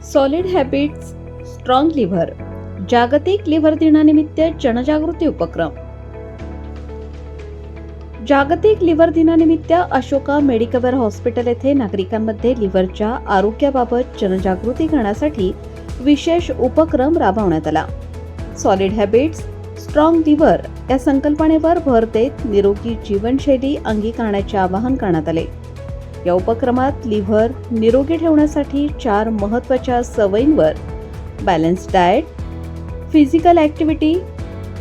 Solid habits strong liver जागतिक liver दिनानिमित्त जनजागृती उपक्रम. जागतिक लिव्हर दिनानिमित्त अशोका मेडिकवर हॉस्पिटल येथे नागरिकांमध्ये लिव्हरच्या आरोग्याबाबत जनजागृती करण्यासाठी विशेष उपक्रम राबवण्यात आला. सॉलिड हॅबिट्स स्ट्रॉंग लिव्हर या संकल्पनेवर भर देत निरोगी जीवनशैली अंगीकारण्याचे आवाहन करण्यात आले. या उपक्रमात लिव्हर निरोगी ठेवण्यासाठी 4 महत्त्वाच्या सवयींवर balance diet, physical activity,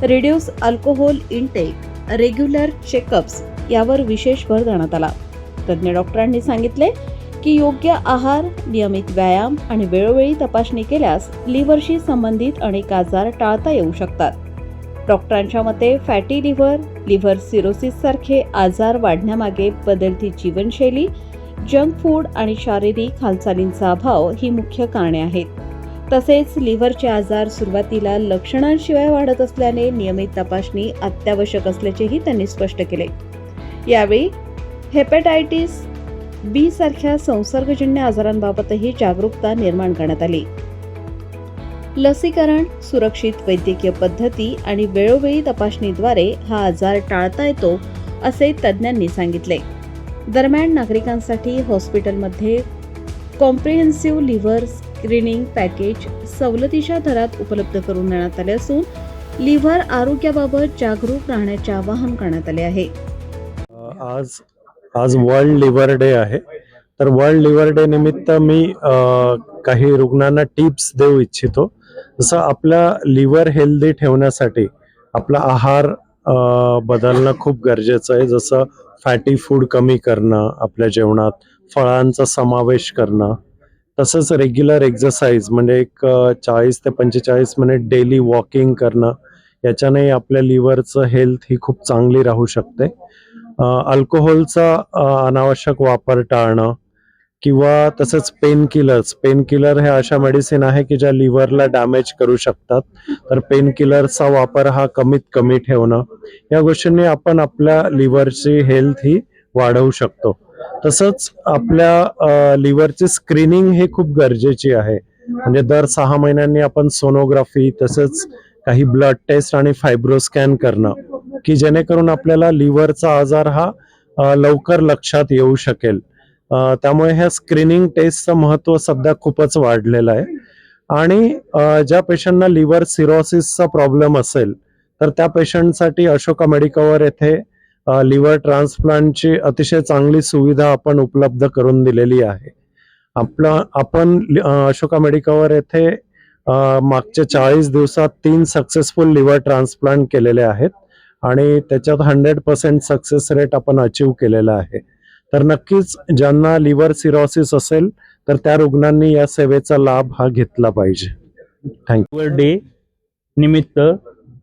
reduce alcohol intake, regular checkups यावर विशेष भर देण्यात आला. तज्ज्ञ डॉक्टरांनी सांगितले की योग्य आहार, नियमित व्यायाम आणि वेळोवेळी तपासणी केल्यास लिव्हरशी संबंधित अनेक आजार टाळता येऊ शकतात. डॉक्टरांच्या मते फॅटी लिव्हर, लिव्हर सिरोसिस सारखे आजार वाढण्यामागे बदलती जीवनशैली, जंक फूड आणि शारीरिक हालचालींचा अभाव ही मुख्य कारणे आहेत. तसेच लिव्हरचे आजार सुरुवातीला लक्षणांशिवाय वाढत असल्याने नियमित तपासणी अत्यावश्यक असल्याचेही त्यांनी स्पष्ट केले. यावेळी हेपॅटायटिस बी सारख्या संसर्गजन्य आजारांबाबतही जागरूकता निर्माण करण्यात आली. लसीकरण, सुरक्षित वैद्यकीय पद्धती आणि वेळोवेळी तपासणीद्वारे हा आजार टाळता येतो असे तज्ज्ञांनी सांगितले. दरम्यान नागरिकांसाठी हॉस्पिटलमध्ये कॉम्प्रिहेन्सिव्ह लिव्हर स्क्रीनिंग पॅकेज सवलतीच्या दरात उपलब्ध करून देण्यात आले असून लिव्हर आरोग्याबाबत जागरूक राहण्याचे आवाहन करण्यात आले आहे. आज वर्ल्ड लिव्हर डे आहे. तर वर्ल्ड लिव्हर डे निमित्त मी काही रुग्णांना टिप्स देऊ इच्छितो. जसं आपला लिव्हर हेल्दी ठेवण्यासाठी आपला आहार बदलणं खूप गरजेचं आहे. जसं फॅटी फूड कमी करणं, आपल्या जेवणात फळांचा समावेश करणं, तसंच रेग्युलर एक्सरसाइज म्हणजे एक 40 ते 45 मिनिट डेली वॉकिंग करणं. याच्याने आपल्या लिव्हरचं हेल्थ ही खूप चांगली राहू शकते. अल्कोहोलचा अनावश्यक वापर टाळणं किंवा तसंच पेनकिलर हे अशा मेडिसिन आहे की ज्या लिव्हरला डॅमेज करू शकतात. तर पेनकिलरचा वापर हा कमीत कमी ठेवणं, या गोष्टींनी आपण आपल्या लिव्हरची हेल्थ ही वाढवू शकतो. तसंच आपल्या लिव्हरची स्क्रीनिंग ही खूप गरजेची आहे. म्हणजे दर 6 महिन्यांनी आपण सोनोग्राफी, तसंच काही ब्लड टेस्ट आणि फायब्रोस्कॅन करणं, की जेणेकरून आपल्याला लिव्हरचा आजार हा लवकर लक्षात येऊ शकेल. त्यामुळे ह्या स्क्रीनिंग टेस्टचं महत्त्व सध्या खूपच वाढलेलं आहे. आणि ज्या पेशंटना लिव्हर सिरोसिसचा प्रॉब्लेम असेल तर त्या पेशंटसाठी अशोका मेडिकवर येथे लिव्हर ट्रान्सप्लांटची अतिशय चांगली सुविधा आपण उपलब्ध करून दिलेली आहे. आपण अशोका मेडिकवर येथे मागच्या 40 दिवसात 3 सक्सेसफुल लिव्हर ट्रान्सप्लांट केलेले आहेत आणि त्याच्यात 100% सक्सेस रेट आपण अचीव केलेला आहे. तर नक्कीच ज्यांना लिव्हर सिरोसिस असेल तर त्या रुग्णांनी या सेवेचा लाभ हा घेतला पाहिजे. लिव्हर डे निमित्त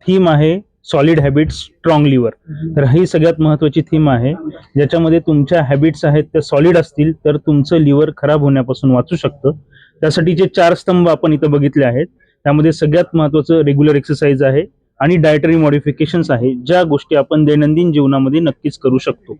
थीम आहे सॉलिड हॅबिट्स स्ट्रॉंग लिव्हर. तर ही सगळ्यात महत्त्वाची थीम आहे, ज्याच्यामध्ये तुमच्या हॅबिट्स आहेत त्या सॉलिड असतील तर तुमचं लिव्हर खराब होण्यापासून वाचू शकतं. त्यासाठी जे 4 स्तंभ आपण इथं बघितले आहेत त्यामध्ये सगळ्यात महत्त्वाचं रेग्युलर एक्सरसाइज आहे आणि डायटरी मॉडिफिकेशन्स आहे, ज्या गोष्टी आपण दैनंदिन जीवनामध्ये नक्कीच करू शकतो.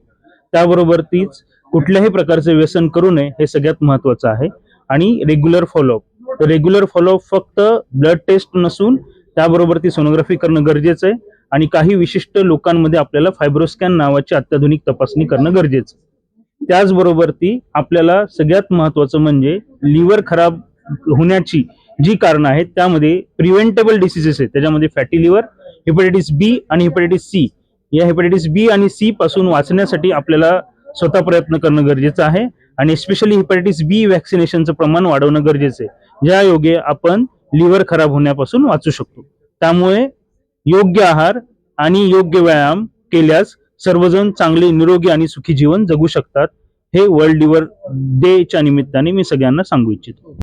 त्याबरोबर तीच कुठल्याही प्रकारचे व्यसन करू नये हे सगळ्यात महत्त्वाचं आहे. आणि रेग्युलर फॉलोअप, तर रेग्युलर फॉलोअप फक्त ब्लड टेस्ट नसून त्याबरोबर ती सोनोग्राफी करणं गरजेचं आहे आणि काही विशिष्ट लोकांमध्ये आपल्याला फायब्रोस्कॅन नावाची अत्याधुनिक तपासणी करणं गरजेचं आहे. त्याचबरोबर ती आपल्याला सगळ्यात महत्त्वाचं म्हणजे लिव्हर खराब होण्याची जी कारणं आहेत त्यामध्ये प्रिव्हेंटेबल डिसीजेस आहेत. त्याच्यामध्ये फॅटी लिव्हर, हेपॅटायटिस बी आणि हेपॅटायटिस सी. या हेपॅटायटिस बी आणि सी पासून वाचण्यासाठी आपल्याला स्वतः प्रयत्न करणं गरजेचं आहे आणि स्पेशली हेपॅटायटिस बी वॅक्सिनेशनचं प्रमाण वाढवणं गरजेचं आहे, ज्या योगे आपण लिव्हर खराब होण्यापासून वाचू शकतो. त्यामुळे योग्य आहार आणि योग्य व्यायाम केल्यास सर्वजण चांगले, निरोगी आणि सुखी जीवन जगू शकतात. हे वर्ल्ड लिव्हर डेच्या निमित्ताने मी सगळ्यांना सांगू इच्छितो.